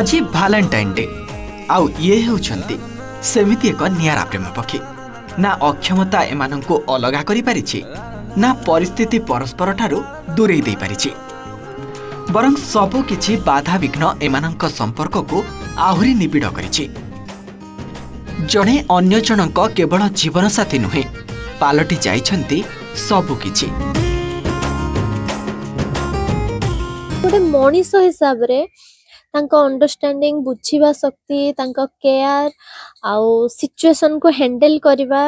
आज भालेंटाइन डे आउ ये होउछंती सेमिति एक नियारा प्रेम पक्षी ना अक्षमता एमानंको अलगा करि पारिछि ना परिस्थिति परस्पर ठारू दूरेई दे पारिछि बरं सबु किछि बाधा विघ्न एमानंक संपर्क को आहुरी निबिड़ करिछि। जणे अन्य जनक केवल जीवन साथी नुहे पालटी जाइछंती सबु किछि। गोटे मनीष हिसाब रे तांको अंडरस्टैंडिंग बुझीबा शक्ति तांको केयर आउ सिचुएशन को हैंडल करबा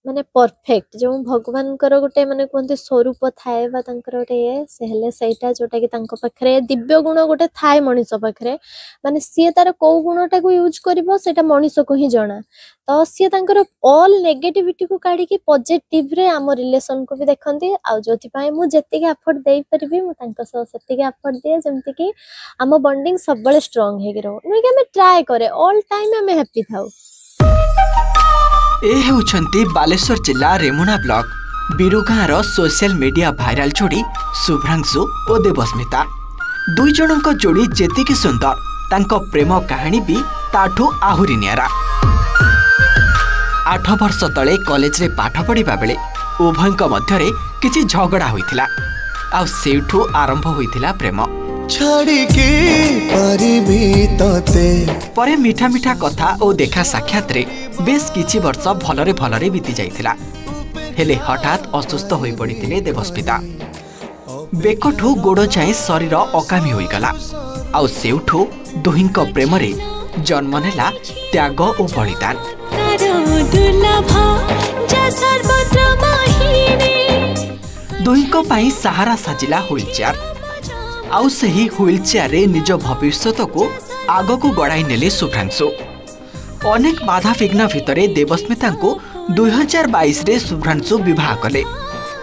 माने परफेक्ट जो भगवान कर गोटे माने कोनते स्वरूप थाए बा तांकर गोटे से हेले सेटा जोटा कि तांको पाखरे दिव्य गुण गोटे थाए मनीष पाखरे माने सी तार को गुणटा को यूज करबो सेटा मनीष को ही जणा तो सी तांकर ऑल नेगेटिविटी को काढी कि पॉजिटिव रे हम रिलेशन को भी देखंती आ जोथि पाए मु जत्ते के एफर्ट देई परबी मु तांको सो सेत्ते के एफर्ट दे जेमति कि हम बॉन्डिंग सब बळे स्ट्रांग हे गिरो नै कि हम ट्राई करे ऑल टाइम हम हैप्पी थाउ। ए हेउछंती बालेश्वर जिला रेमुना ब्लॉक बिरुगाँर सोशल मीडिया भाइराल जोड़ी शुभ्रांशु और देवस्मिता दुई जनक जोड़ी जेतिकी सुंदर तांको प्रेम कहानी भी ताठू आहुरी नियारा। 8 वर्ष तले कॉलेज रे पाठ पढ़िबा बेले उभयक मध्यरे किछि झगड़ा होइथिला आ सेठू आरंभ होइथिला प्रेम परे मीठा मीठा कथा और देखा साक्षात रे बेस किछि वर्ष भलरे बीती जाइथिला हेले हठात असुस्थ होई पड़िथिले देवस्मिता बेकठू गोड़ जाए शरीर अकामी होई गला आ सेउठू दुहिंक प्रेम रे जन्म नेला त्याग और बलिदान। दुहिंक पाई सहारा साजिला व्हील चेयर आउ सही व्हील चेयर रे निज भविष्यत को आग को गड़ाई नेले शुभ्रांशु। अनेक बाधा विघ्न भितरे देवस्मिता को 2022 रे शुभ्रांशु विवाह कले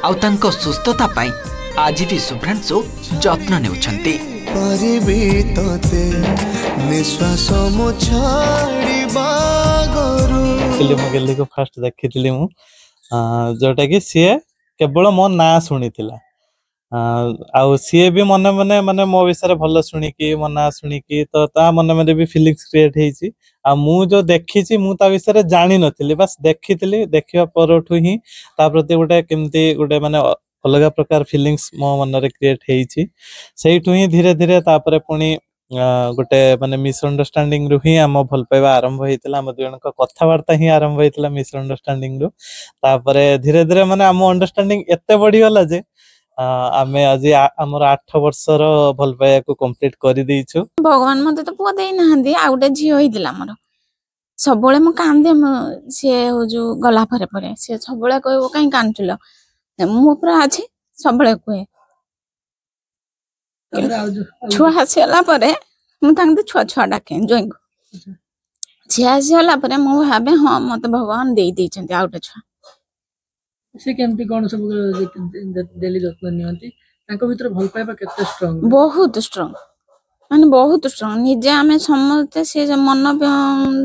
आउ तांको सुस्थता पाई आज भी शुभ्रांशु जत्न नेउछंती। फिल्म को फर्स्ट देखिथिली मु जोटा कि सी केवल मो ना शुणीथिला आउ सी भी मन मने माने मो विषय भल शुणिकी मो ना शुणिकी तो ता मन में भी फीलिंग्स क्रिएट होईची आ मु जो देखिची मु ता विषय जानी नथिली बस देखिथिली देखिबा परठु ही ता प्रति गोटे केमती गोटे माने अलग प्रकार फीलिंग्स मो मन रे क्रिएट होईची सेठु ही धीरे धीरे तापरे पुनी गोटे माने मिसअंडरस्टैंडिंग रु ही हम भल पाइबा आरंभ होइतला हम दुजन को कथावार्ता ही आरंभ होइतला मिसअंडरस्टैंडिंग रु तापरे धीरे धीरे माने हम अंडरस्टैंडिंग एते बढ़ी गला जे आमे आज हमर 8 वर्ष रो भल पाया को कंप्लीट करि देइछु। भगवान मते तो पुआ देई नाहंदी आउटे झी होइदिला हमर सबले म कांदे से हो जो गला परे परे से सबले कहबो काई कांटलो मु पूरा अछि सबले कहे छुआ हसिला परे मु तांग छुआ छुआ डाके जोइंग छुआ हसिला परे मु भाबे हां मते भगवान देई देइछन्ती आउटे छुआ से केमती कोन सब डेली जत्न नियंती तांको भीतर भल पाइबा केते स्ट्रांग बहुत स्ट्रांग माने बहुत स्ट्रांग निजे आमे समझते से मन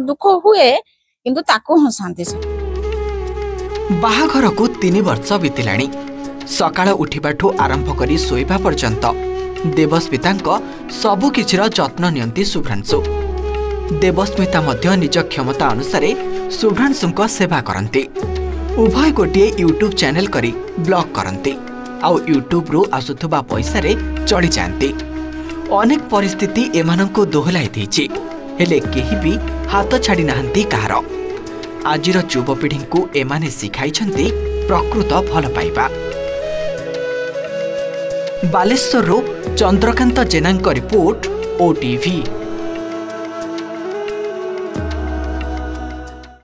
दुख हुए किंतु ताको हसांती से। बाहाघर को 3 वर्ष बीतिलाणी सकाळ उठिबाठू आरंभ करी सोइबा पर्यंत देवस्मितांक सबु किछिर जत्न नियंती शुभ्रांशु। देवस्मिता मध्य निज क्षमता अनुसार शुभ्रांशुंक सेवा करंती उभय गोटे यूट्यूब चैनल करी ब्लॉग करंती आउ यूट्यूब रु आसुथुबा पैसा रे चली जांती। अनेक परिस्थिति एमानंको दोहलाई देछि हेले केही भी हाथ छाड़ी नाहंती कहार। आजिर युवपीढ़ी को एमाने शिखाइछन्ती प्रकृत भल पाइबा। बालेश्वर चंद्रकांत जेनांक रिपोर्ट ओटीवी।